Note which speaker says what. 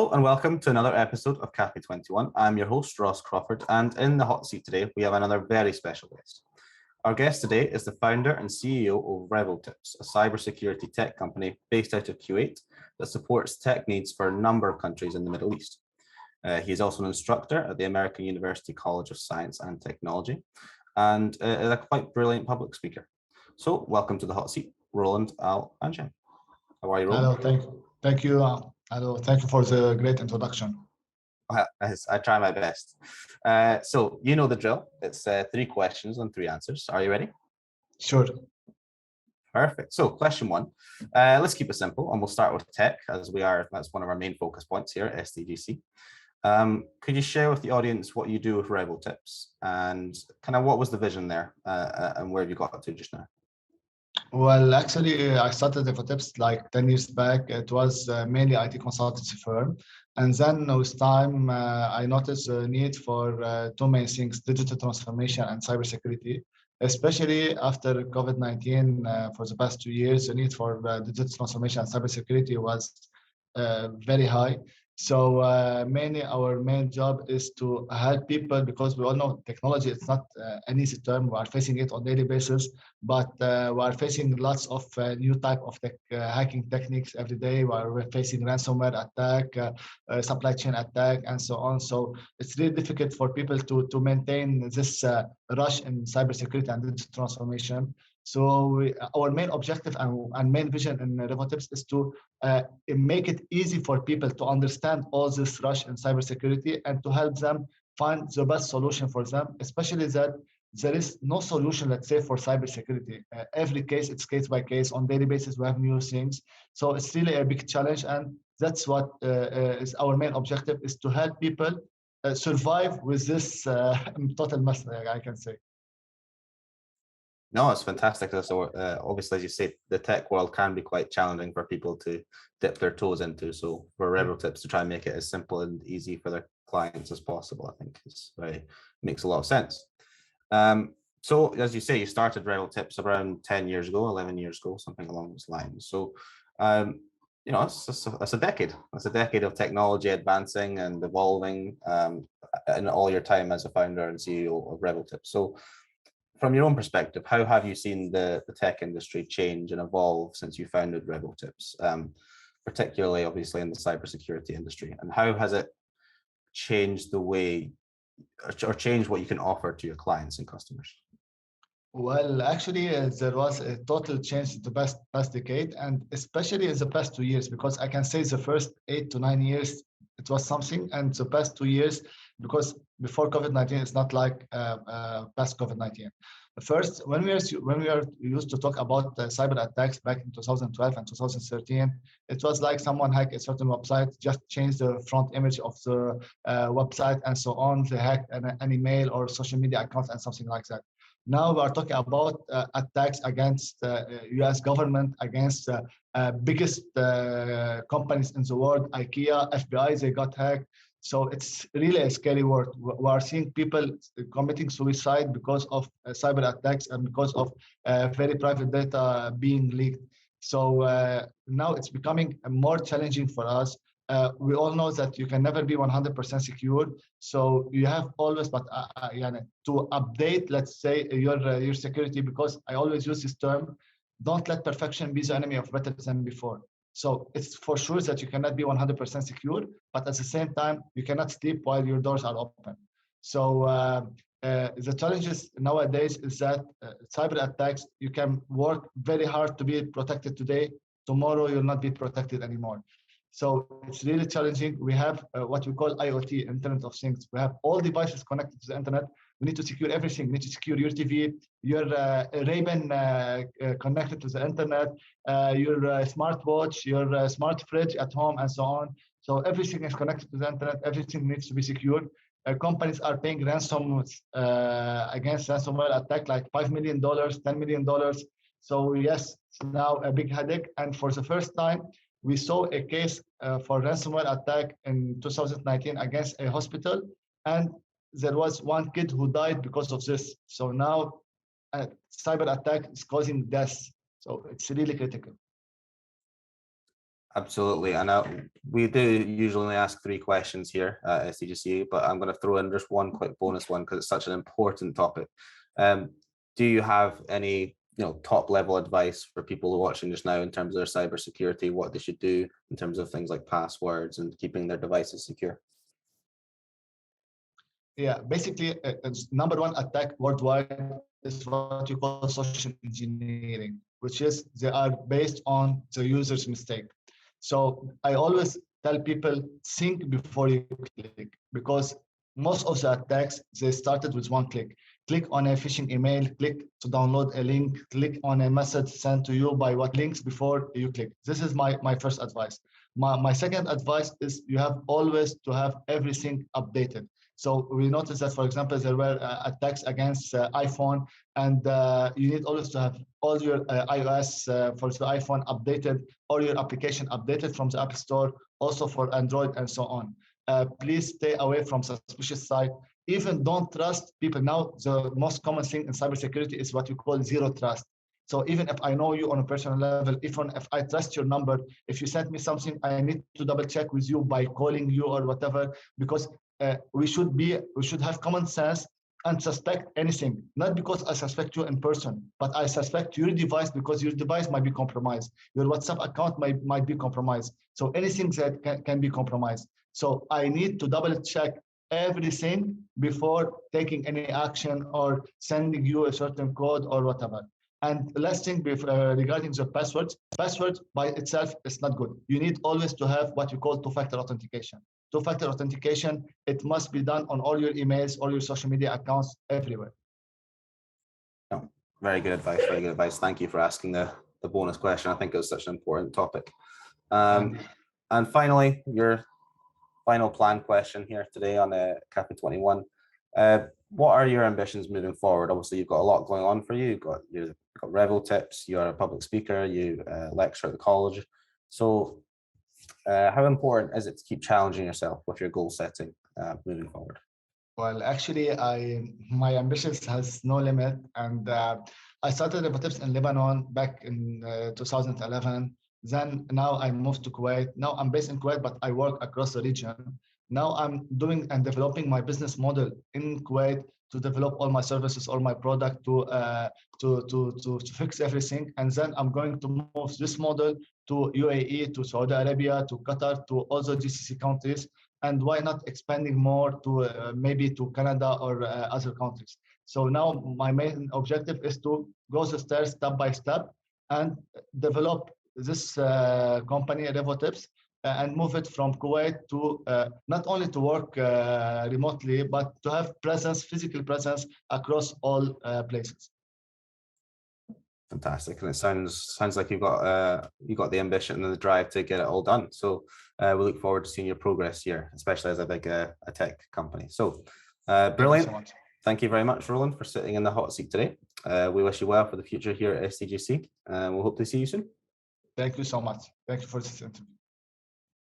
Speaker 1: Hello and welcome to another episode of Café 21. I'm your host, Ross Crawford, and in the hot seat today, we have another very special guest. Our guest today is the founder and CEO of RevelTips, a cybersecurity tech company based out of Kuwait that supports tech needs for a number of countries in the Middle East. He is also an instructor at the American University College of Science and Technology and is a quite brilliant public speaker. So welcome to the hot seat, Roland Najem. How are you, Roland?
Speaker 2: Hello, thank you. Hello, thank you for the great introduction.
Speaker 1: I try my best. So you know the drill. It's 3 questions and 3 answers. Are you ready?
Speaker 2: Sure.
Speaker 1: Perfect. So question 1, let's keep it simple and we'll start with tech that's one of our main focus points here at STGC. Could you share with the audience what you do with RevelTips and kind of what was the vision there and where have you got to just now?
Speaker 2: Well, actually, I started RevelTips like 10 years back. It was mainly IT consultancy firm. And then with time, I noticed a need for 2 main things, digital transformation and cybersecurity, especially after COVID-19 for the past 2 years. The need for digital transformation and cybersecurity was very high. So mainly our main job is to help people, because we all know technology is not an easy term. We are facing it on daily basis, but we are facing lots of new type of hacking techniques every day. We're facing ransomware attack, supply chain attack, and so on. So it's really difficult for people to maintain this rush in cybersecurity and digital transformation. So our main objective and main vision in RevelTips is to make it easy for people to understand all this rush in cybersecurity and to help them find the best solution for them, especially that there is no solution, let's say, for cybersecurity. Every case, it's case by case. On daily basis, we have new things. So it's really a big challenge. And that's what is our main objective, is to help people survive with this total mess, I can say.
Speaker 1: No, it's fantastic. So obviously, as you say, the tech world can be quite challenging for people to dip their toes into. So for RevelTips to try and make it as simple and easy for their clients as possible, I think makes a lot of sense. So as you say, you started RevelTips around 10 years ago, 11 years ago, something along those lines. So it's a decade. It's a decade of technology advancing and evolving, in all your time as a founder and CEO of RevelTips. So from your own perspective, how have you seen the tech industry change and evolve since you founded RevelTips, particularly obviously in the cybersecurity industry? And how has it changed the way or changed what you can offer to your clients and customers?
Speaker 2: Well, actually, there was a total change in the past decade, and especially in the past 2 years, because I can say the first 8 to 9 years, it was something, and the past 2 years, because before COVID-19, it's not like past COVID-19. First, when we are used to talk about cyber attacks back in 2012 and 2013, it was like someone hacked a certain website, just changed the front image of the website and so on. They hacked an email or social media account and something like that. Now we are talking about attacks against U.S. government, against biggest companies in the world, IKEA, FBI, they got hacked. So it's really a scary world. We are seeing people committing suicide because of cyber attacks and because of very private data being leaked. So now it's becoming more challenging for us. We all know that you can never be 100% secure. So you have always, to update, let's say, your security, because I always use this term, don't let perfection be the enemy of better than before. So it's for sure that you cannot be 100% secure, but at the same time, you cannot sleep while your doors are open. So the challenges nowadays is that cyber attacks, you can work very hard to be protected today. Tomorrow, you'll not be protected anymore. So it's really challenging. We have what we call IoT, Internet of Things. We have all devices connected to the internet. We need to secure everything. We need to secure your TV, your Ray-Ban connected to the internet, your smartwatch, your smart fridge at home, and so on. So everything is connected to the internet. Everything needs to be secured. Companies are paying ransom against ransomware attack, like $5 million, $10 million. So yes, it's now a big headache. And for the first time, we saw a case for ransomware attack in 2019 against a hospital, and there was one kid who died because of this. So now cyber attack is causing deaths. So it's really critical.
Speaker 1: Absolutely. And we do usually only ask 3 questions here at STGC, but I'm going to throw in just one quick bonus one because it's such an important topic. Do you have any top level advice for people who are watching just now in terms of their cybersecurity, what they should do in terms of things like passwords and keeping their devices secure?
Speaker 2: Yeah, basically, number one attack worldwide is what you call social engineering, which is they are based on the user's mistake. So I always tell people, think before you click, because most of the attacks, they started with one click. Click on a phishing email, click to download a link, click on a message sent to you by what links before you click. This is my first advice. My second advice is you have always to have everything updated. So we noticed that, for example, there were attacks against iPhone, and you need always to have all your iOS for the iPhone updated, or your application updated from the App Store, also for Android and so on. Please stay away from suspicious sites. Even don't trust people. Now, the most common thing in cybersecurity is what you call zero trust. So even if I know you on a personal level, even if I trust your number, if you send me something, I need to double check with you by calling you or whatever, because we should have common sense and suspect anything, not because I suspect you in person, but I suspect your device because your device might be compromised. Your WhatsApp account might be compromised. So anything that can be compromised. So I need to double check everything before taking any action or sending you a certain code or whatever. And last thing regarding the passwords by itself is not good. You need always to have what you call two-factor authentication. Two-factor authentication, it must be done on all your emails, all your social media accounts, everywhere.
Speaker 1: Oh, very good advice, very good advice. Thank you for asking the bonus question. I think it was such an important topic. And finally, your final plan question here today on Café 21. What are your ambitions moving forward? Obviously, you've got a lot going on for you. You've got Revel Tips, you're a public speaker, you lecture at the college. So how important is it to keep challenging yourself with your goal setting moving forward?
Speaker 2: Well, actually, my ambitions has no limit, and I started Revel Tips in Lebanon back in 2011. Then now I moved to Kuwait. Now I'm based in Kuwait, but I work across the region. Now I'm doing and developing my business model in Kuwait to develop all my services, all my product to fix everything. And then I'm going to move this model to UAE, to Saudi Arabia, to Qatar, to all the GCC countries. And why not expanding more to maybe to Canada or other countries. So now my main objective is to go the stairs step by step and develop this company, Revel Tips, and move it from Kuwait to not only to work remotely, but to have presence, physical presence across all places.
Speaker 1: Fantastic, and it sounds like you've got the ambition and the drive to get it all done. So we look forward to seeing your progress here, especially as a big a tech company. So brilliant. Thank you very much, Roland, for sitting in the hot seat today. We wish you well for the future here at STGC, and we'll hope to see you soon.
Speaker 2: Thank you so much. Thank you for this interview.